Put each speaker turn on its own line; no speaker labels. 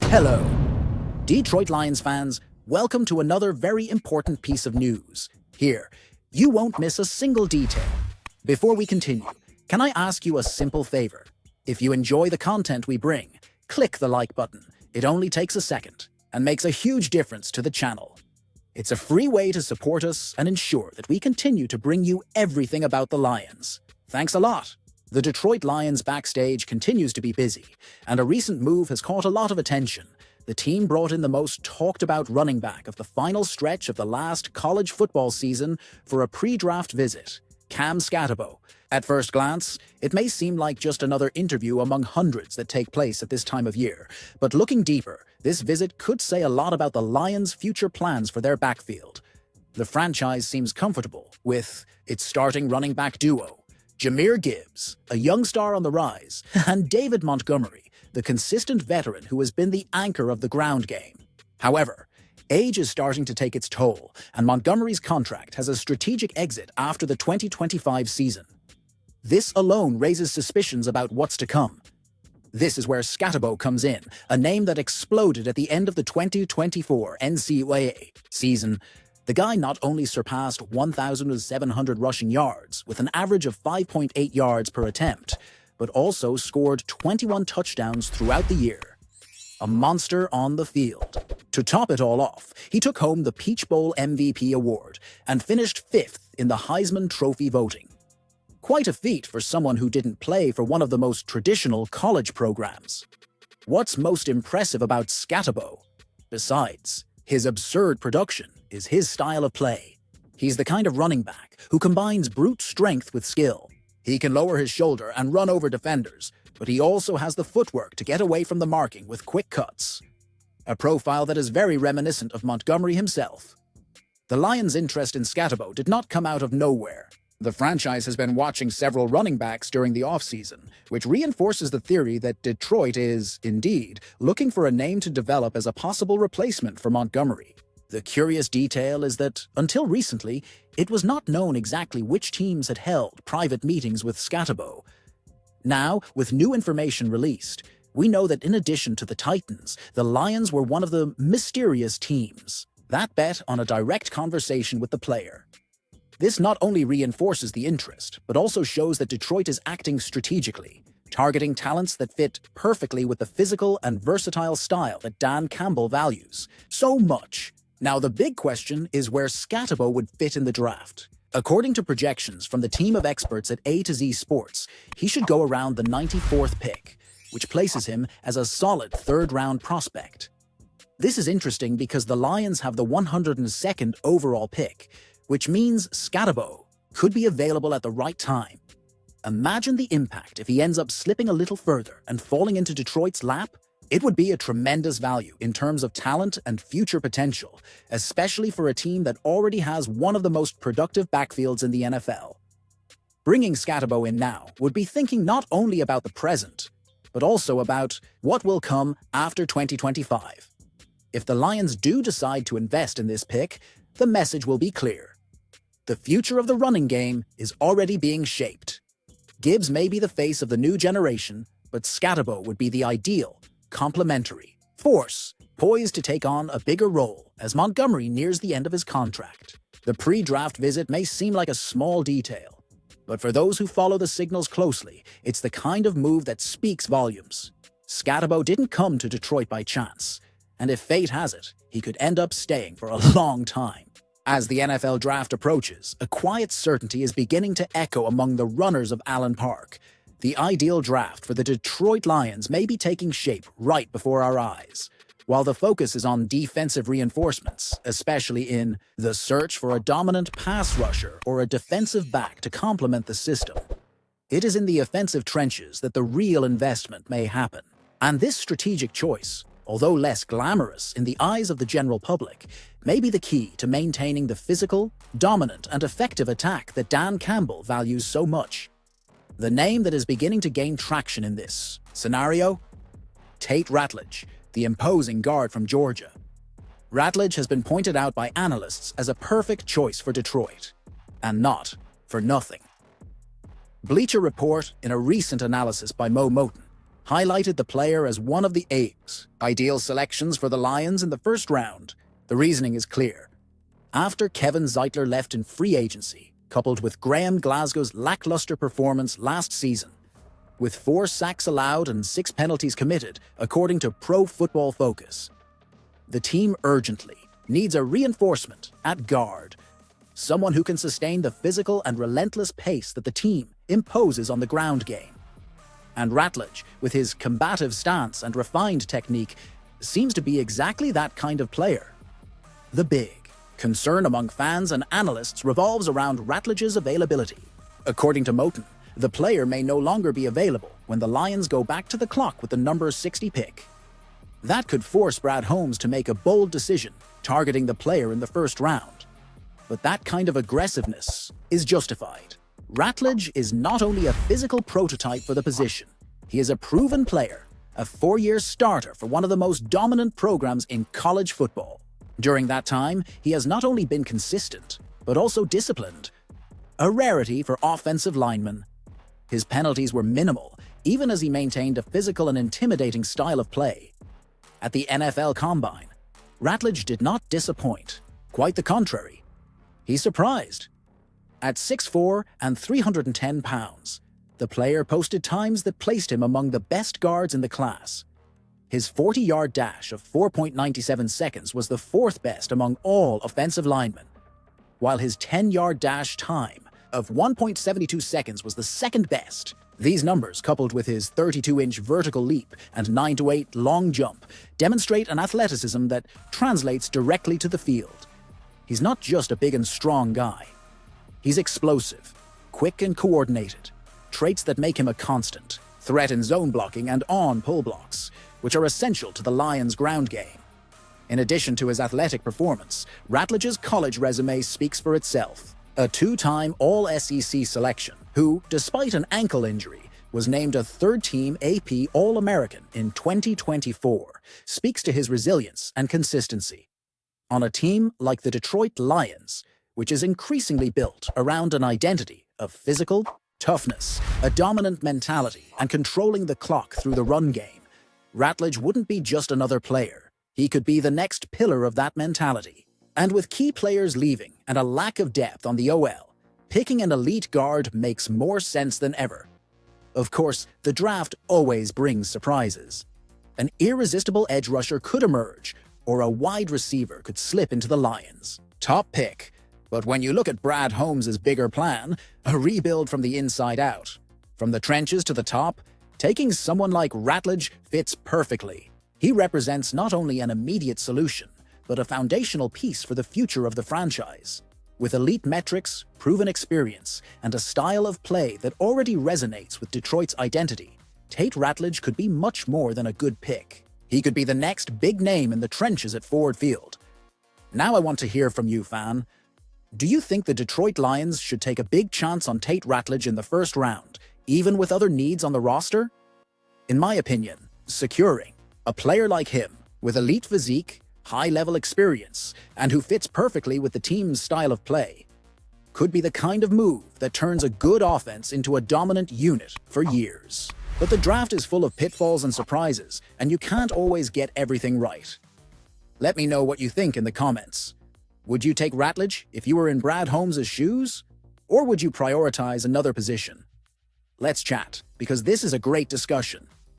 Hello, Detroit Lions fans. Welcome to another very important piece of news. Here, you won't miss a single detail. Before we continue, can I ask you a simple favor? If you enjoy the content we bring, click the like button. It only takes a second and makes a huge difference to the channel. It's a free way to support us and ensure that we continue to bring you everything about the Lions. Thanks a lot. The Detroit Lions backstage continues to be busy, and a recent move has caught a lot of attention. The team brought in the most talked-about running back of the final stretch of the last college football season for a pre-draft visit, Cam Skattebo. At first glance, it may seem like just another interview among hundreds that take place at this time of year, but looking deeper, this visit could say a lot about the Lions' future plans for their backfield. The franchise seems comfortable with its starting running back duo, Jahmyr Gibbs, a young star on the rise, and David Montgomery, the consistent veteran who has been the anchor of the ground game. However, age is starting to take its toll, and Montgomery's contract has a strategic exit after the 2025 season. This alone raises suspicions about what's to come. This is where Skattebo comes in, a name that exploded at the end of the 2024 NCAA season. The guy not only surpassed 1,700 rushing yards with an average of 5.8 yards per attempt, but also scored 21 touchdowns throughout the year. A monster on the field. To top it all off, he took home the Peach Bowl MVP award and finished 5th in the Heisman Trophy voting. Quite a feat for someone who didn't play for one of the most traditional college programs. What's most impressive about Skattebo, besides his absurd production, is his style of play. He's the kind of running back who combines brute strength with skill. He can lower his shoulder and run over defenders, but he also has the footwork to get away from the marking with quick cuts. A profile that is very reminiscent of Montgomery himself. The Lions' interest in Skattebo did not come out of nowhere. The franchise has been watching several running backs during the offseason, which reinforces the theory that Detroit is, indeed, looking for a name to develop as a possible replacement for Montgomery. The curious detail is that, until recently, it was not known exactly which teams had held private meetings with Skattebo. Now, with new information released, we know that in addition to the Titans, the Lions were one of the mysterious teams that bet on a direct conversation with the player. This not only reinforces the interest, but also shows that Detroit is acting strategically, targeting talents that fit perfectly with the physical and versatile style that Dan Campbell values so much. Now, the big question is where Skattebo would fit in the draft. According to projections from the team of experts at A to Z Sports, he should go around the 94th pick, which places him as a solid third-round prospect. This is interesting because the Lions have the 102nd overall pick, which means Skattebo could be available at the right time. Imagine the impact if he ends up slipping a little further and falling into Detroit's lap. It would be a tremendous value in terms of talent and future potential, especially for a team that already has one of the most productive backfields in the NFL. Bringing Skattebo in now would be thinking not only about the present, but also about what will come after 2025. If the Lions do decide to invest in this pick, the message will be clear. The future of the running game is already being shaped. Gibbs may be the face of the new generation, but Skattebo would be the ideal, complementary force, poised to take on a bigger role as Montgomery nears the end of his contract. The pre-draft visit may seem like a small detail, but for those who follow the signals closely, it's the kind of move that speaks volumes. Skattebo didn't come to Detroit by chance, and if fate has it, he could end up staying for a long time. As the NFL draft approaches, a quiet certainty is beginning to echo among the runners of Allen Park. The ideal draft for the Detroit Lions may be taking shape right before our eyes. While the focus is on defensive reinforcements, especially in the search for a dominant pass rusher or a defensive back to complement the system, it is in the offensive trenches that the real investment may happen. And this strategic choice, although less glamorous in the eyes of the general public, may be the key to maintaining the physical, dominant, and effective attack that Dan Campbell values so much. The name that is beginning to gain traction in this scenario? Tate Ratledge, the imposing guard from Georgia. Ratledge has been pointed out by analysts as a perfect choice for Detroit, and not for nothing. Bleacher Report, in a recent analysis by Mo Moten, highlighted the player as one of the eight ideal selections for the Lions in the first round. The reasoning is clear. After Kevin Zeitler left in free agency, coupled with Graham Glasgow's lackluster performance last season, with 4 sacks allowed and 6 penalties committed, according to Pro Football Focus, the team urgently needs a reinforcement at guard, someone who can sustain the physical and relentless pace that the team imposes on the ground game. And Ratledge, with his combative stance and refined technique, seems to be exactly that kind of player. The big concern among fans and analysts revolves around Ratledge's availability. According to Moten, the player may no longer be available when the Lions go back to the clock with the number 60 pick. That could force Brad Holmes to make a bold decision, targeting the player in the first round. But that kind of aggressiveness is justified. Ratledge is not only a physical prototype for the position, he is a proven player, a 4-year starter for one of the most dominant programs in college football. During that time, he has not only been consistent, but also disciplined, a rarity for offensive linemen. His penalties were minimal, even as he maintained a physical and intimidating style of play. At the NFL Combine, Ratledge did not disappoint. Quite the contrary. He surprised. At 6'4" and 310 pounds, the player posted times that placed him among the best guards in the class. His 40-yard dash of 4.97 seconds was the 4th best among all offensive linemen, while his 10-yard dash time of 1.72 seconds was the 2nd best. These numbers, coupled with his 32-inch vertical leap and 9-8 long jump, demonstrate an athleticism that translates directly to the field. He's not just a big and strong guy. He's explosive, quick and coordinated, traits that make him a constant threat in zone blocking and on pull blocks, which are essential to the Lions' ground game. In addition to his athletic performance, Ratledge's college resume speaks for itself. A 2-time All-SEC selection, who, despite an ankle injury, was named a 3rd-team AP All-American in 2024, speaks to his resilience and consistency. On a team like the Detroit Lions, which is increasingly built around an identity of physical toughness, a dominant mentality, and controlling the clock through the run game, Ratledge wouldn't be just another player. He could be the next pillar of that mentality. And with key players leaving and a lack of depth on the OL, picking an elite guard makes more sense than ever. Of course, the draft always brings surprises. An irresistible edge rusher could emerge, or a wide receiver could slip into the Lions' top pick. But when you look at Brad Holmes' bigger plan, a rebuild from the inside out, from the trenches to the top, taking someone like Ratledge fits perfectly. He represents not only an immediate solution, but a foundational piece for the future of the franchise. With elite metrics, proven experience, and a style of play that already resonates with Detroit's identity, Tate Ratledge could be much more than a good pick. He could be the next big name in the trenches at Ford Field. Now I want to hear from you, fan. Do you think the Detroit Lions should take a big chance on Tate Ratledge in the first round, even with other needs on the roster? In my opinion, securing a player like him, with elite physique, high-level experience, and who fits perfectly with the team's style of play, could be the kind of move that turns a good offense into a dominant unit for years. But the draft is full of pitfalls and surprises, and you can't always get everything right. Let me know what you think in the comments. Would you take Ratledge if you were in Brad Holmes' shoes? Or would you prioritize another position? Let's chat, because this is a great discussion.